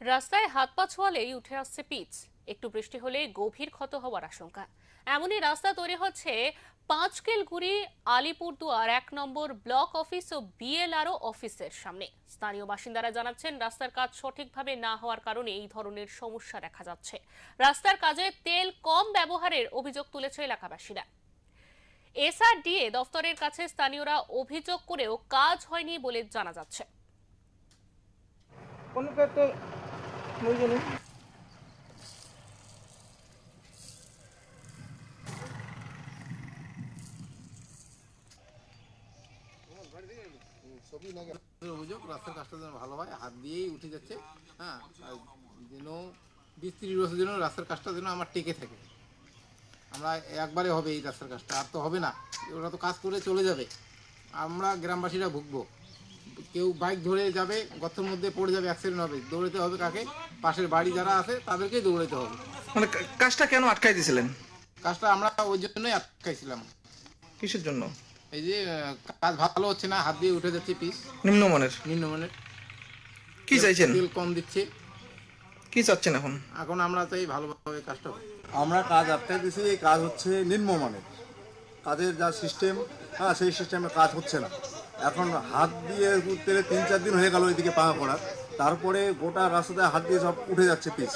রাস্তায় হাত পা ছোঁয়ালেই উঠে আসছে পিচ, একটু বৃষ্টি হলে গভীর ক্ষত হওয়ার আশঙ্কা। এমনই রাস্তা তৈরি হচ্ছে পাঁচকেলগুড়ি আলিপুরদুয়ার 1 নম্বর ব্লক অফিস ও বিএলআরও অফিসের সামনে। স্থানীয় বাসিন্দারা জানাচ্ছেন, রাস্তার কাজ সঠিকভাবে না হওয়ার কারণে এই ধরনের সমস্যা দেখা যাচ্ছে। রাস্তার কাজে তেল কম ব্যবহারের অভিযোগ তুলেছে এলাকাবাসীরা। এসআরডিএ দফতরের কাছে স্থানীয়রা অভিযোগ করেও কাজ হয়নি বলে জানা যাচ্ছে। অভিযোগ রাস্তার কাজটা যেন ভালো হয়, হাত দিয়েই উঠে যাচ্ছে। হ্যাঁ, যেন 20-30 বছর যেন রাস্তার কাজটা যেন আমার টেকে থাকে। আমরা একবারে হবে এই রাস্তার কাজটা, আর তো হবে না। ওরা তো কাজ করে চলে যাবে, আমরা গ্রামবাসীরা ভুগবো। কেউ বাইক ধরে যাবে, গর্তের মধ্যে পড়ে যাবে, অ্যাক্সিডেন্ট হবে। দৌড়াতে হবে কাকে? পাশের বাড়ি যারা আছে তাদেরকেই দৌড়াতে হবে। মানে কাজটা কেন আটকাই দিয়েছিলেন? কাজটা আমরা ওই জন্যই আটকাইছিলাম। কিসের জন্য? এই যে কাজ ভালো হচ্ছে না, হাত দিয়ে উঠে যাচ্ছে পিস, নিম্নমানের। কি চাইছেন? তেল কম দিচ্ছে। কি চাচ্ছেন এখন? এখন আমরা চাই ভালোভাবে কাজটা হোক। আমরা কাজ আটকাই দিয়েছি। এই কাজ হচ্ছে নিম্নমানের, কাজের যা সিস্টেম, সেই সিস্টেমে কাজ হচ্ছে না। এখন হাত দিয়ে উঠতে 3-4 দিন হয়ে গেল এদিকে পাকা করার, তারপরে গোটা রাস্তাতে হাত দিয়ে সব উঠে যাচ্ছে পিস।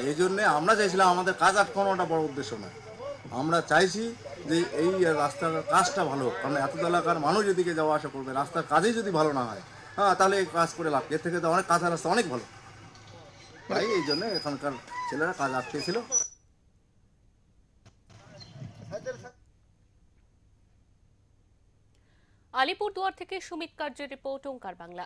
এই জন্যে আমরা চাইছিলাম, আমাদের কাজ আটকানোটা বড় উদ্দেশ্য নয়। আমরা চাইছি যে এই রাস্তার কাজটা ভালো হোক, কারণ এত এলাকার মানুষ এদিকে যাওয়া আসা করবে, রাস্তার কাজেই যদি ভালো না হয়, তাহলে এই কাজ করে লাভ। এর থেকে তো অনেক কাঁচা রাস্তা অনেক ভালো। তাই এই জন্য এখানকার ছেলেরা কাজ আটকেছিল। আলিপুরদুয়ার থেকে সুমিত কার্যের রিপোর্ট, ওঙ্কার বাংলা।